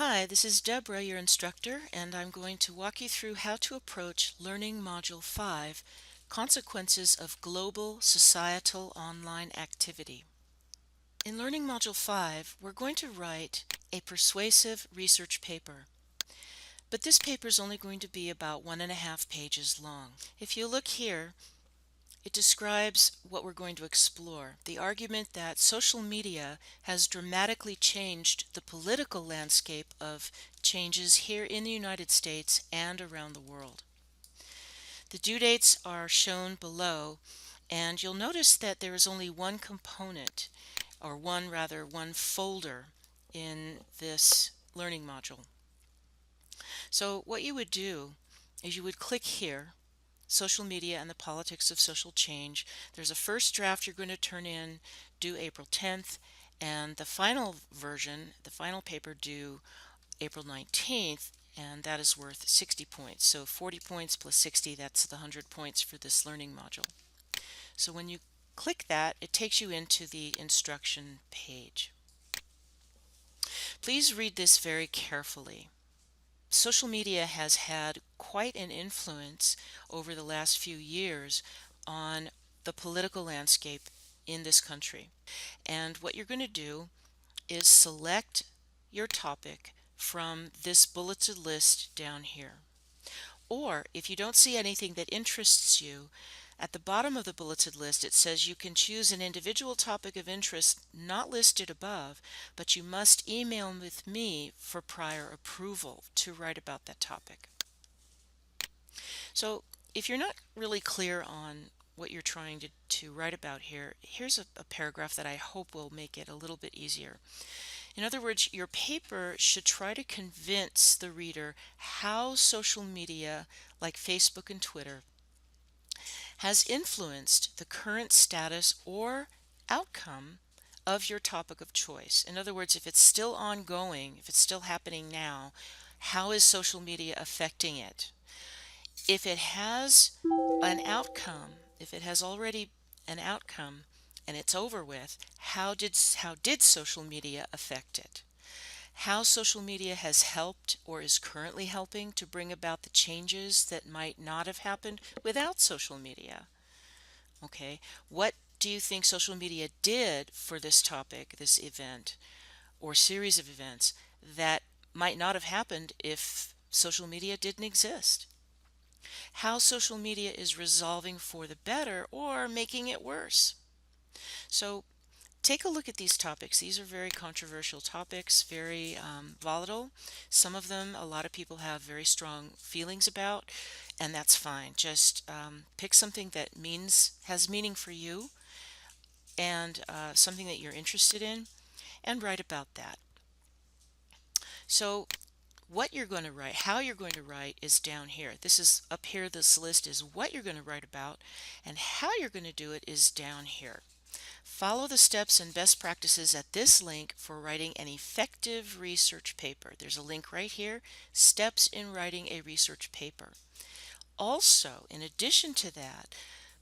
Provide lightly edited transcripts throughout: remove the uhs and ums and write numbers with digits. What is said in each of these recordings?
Hi, this is Deborah, your instructor, and I'm going to walk you through how to approach Learning Module 5, Consequences of Global Societal Online Activity. In Learning Module 5, we're going to write a persuasive research paper, but this paper is only going to be about 1.5 pages long. If you look here, it describes what we're going to explore, the argument that social media has dramatically changed the political landscape of changes here in the United States and around the world. The due dates are shown below, and you'll notice that there is only one component, or one folder in this learning module. So what you would do is you would click here, Social Media and the Politics of Social Change. There's a first draft you're going to turn in due April 10th, and the final version, the final paper, due April 19th, and that is worth 60 points. So 40 points plus 60, that's the 100 points for this learning module. So when you click that, it takes you into the instruction page. Please read this very carefully. Social media has had quite an influence over the last few years on the political landscape in this country. And what you're going to do is select your topic from this bulleted list down here. Or if you don't see anything that interests you, at the bottom of the bulleted list it says you can choose an individual topic of interest not listed above, but you must email with me for prior approval to write about that topic. So if you're not really clear on what you're trying to write about here, here's a paragraph that I hope will make it a little bit easier. In other words, your paper should try to convince the reader how social media like Facebook and Twitter has influenced the current status or outcome of your topic of choice. In other words, if it's still ongoing, if it's still happening now, how is social media affecting it? If it has an outcome, if it has already an outcome and it's over with, how did social media affect it? How social media has helped or is currently helping to bring about the changes that might not have happened without social media. Okay, what do you think social media did for this topic, this event, or series of events that might not have happened if social media didn't exist? How social media is resolving for the better or making it worse? So take a look at these topics. These are very controversial topics, very volatile. Some of them a lot of people have very strong feelings about, and that's fine. Just pick something that has meaning for you and something that you're interested in, and write about that. So what you're going to write, how you're going to write is down here. This is up here, this list is what you're going to write about, and how you're going to do it is down here. Follow the steps and best practices at this link for writing an effective research paper. There's a link right here, Steps in Writing a Research Paper. Also, in addition to that,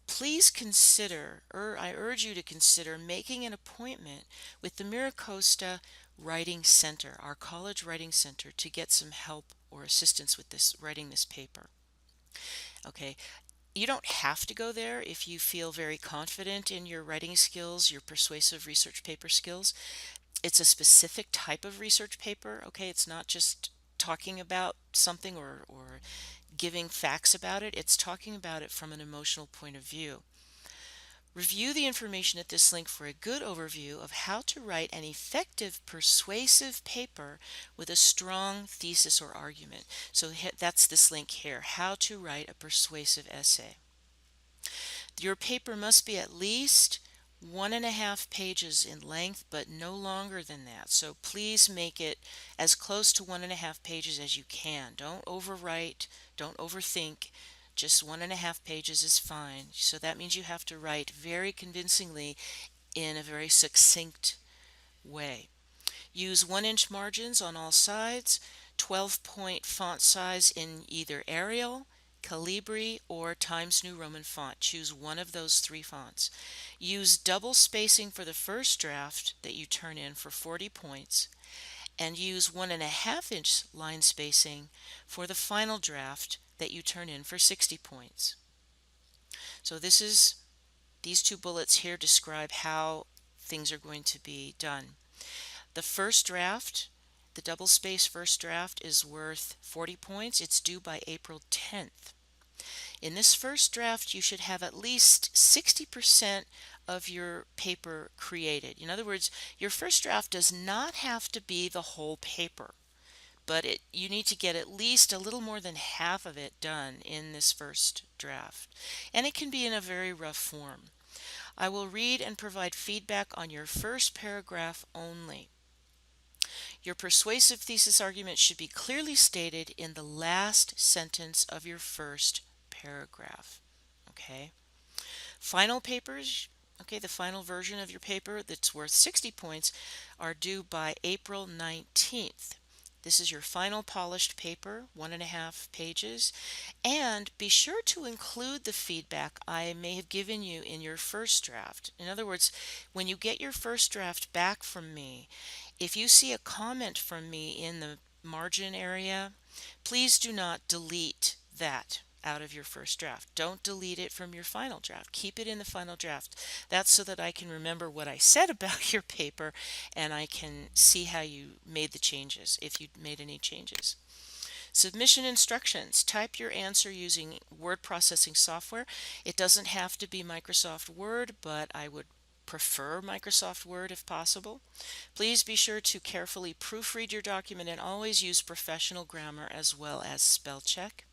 please consider, or I urge you to consider, making an appointment with the MiraCosta Writing Center, our college writing center, to get some help or assistance with writing this paper. Okay, you don't have to go there if you feel very confident in your writing skills, your persuasive research paper skills. It's a specific type of research paper, okay? It's not just talking about something or giving facts about it. It's talking about it from an emotional point of view. Review the information at this link for a good overview of how to write an effective persuasive paper with a strong thesis or argument. So that's this link here, how to write a persuasive essay. Your paper must be at least 1.5 pages in length, but no longer than that. So please make it as close to 1.5 pages as you can. Don't overwrite, don't overthink. Just 1.5 pages is fine. So that means you have to write very convincingly in a very succinct way. Use 1-inch margins on all sides, 12-point font size in either Arial, Calibri, or Times New Roman font. Choose one of those 3 fonts. Use double spacing for the first draft that you turn in for 40 points, and use 1.5-inch line spacing for the final draft that you turn in for 60 points. So these two bullets here describe how things are going to be done. The first draft, the double space first draft, is worth 40 points. It's due by April 10th. In this first draft, you should have at least 60% of your paper created. In other words, your first draft does not have to be the whole paper, but you need to get at least a little more than half of it done in this first draft. And it can be in a very rough form. I will read and provide feedback on your first paragraph only. Your persuasive thesis argument should be clearly stated in the last sentence of your first paragraph. Okay. Final papers, okay, the final version of your paper that's worth 60 points are due by April 19th. This is your final polished paper, 1.5 pages, and be sure to include the feedback I may have given you in your first draft. In other words, when you get your first draft back from me, if you see a comment from me in the margin area, please do not delete that out of your first draft. Don't delete it from your final draft. Keep it in the final draft. That's so that I can remember what I said about your paper and I can see how you made the changes, if you made any changes. Submission instructions. Type your answer using word processing software. It doesn't have to be Microsoft Word, but I would prefer Microsoft Word if possible. Please be sure to carefully proofread your document and always use professional grammar as well as spell check.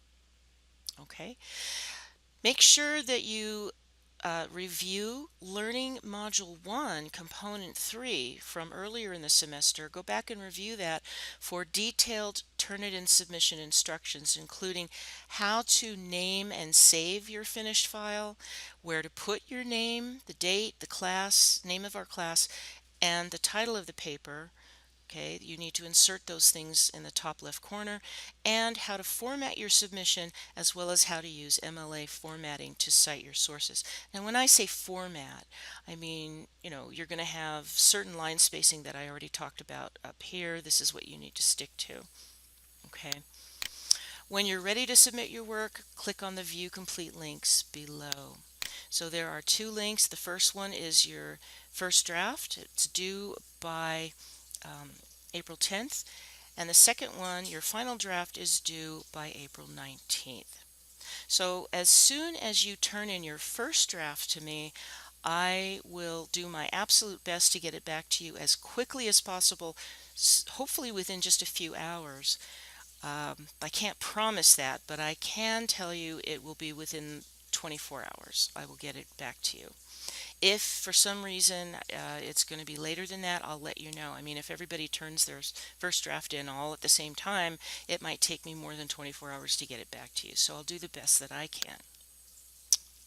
Okay. Make sure that you review Learning Module 1, Component 3 from earlier in the semester. Go back and review that for detailed Turnitin submission instructions, including how to name and save your finished file, where to put your name, the date, the class, name of our class, and the title of the paper. Okay, you need to insert those things in the top left corner, and how to format your submission, as well as how to use MLA formatting to cite your sources. Now, when I say format, I mean, you're going to have certain line spacing that I already talked about up here. This is what you need to stick to. Okay. When you're ready to submit your work, click on the View Complete links below. So there are 2 links. The first one is your first draft. It's due by April 10th, and the second one, your final draft, is due by April 19th. So as soon as you turn in your first draft to me, I will do my absolute best to get it back to you as quickly as possible, hopefully within just a few hours. I can't promise that, but I can tell you it will be within 24 hours. I will get it back to you. If for some reason it's going to be later than that, I'll let you know. I mean, if everybody turns their first draft in all at the same time, it might take me more than 24 hours to get it back to you. So I'll do the best that I can.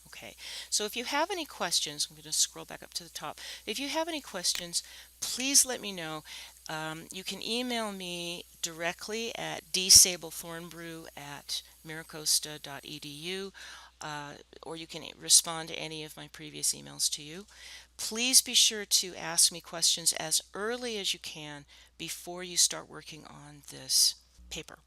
Okay, so if you have any questions, I'm going to scroll back up to the top. If you have any questions, please let me know. You can email me directly at dsabelthornbrew@miracosta.edu, or you can respond to any of my previous emails to you. Please be sure to ask me questions as early as you can before you start working on this paper.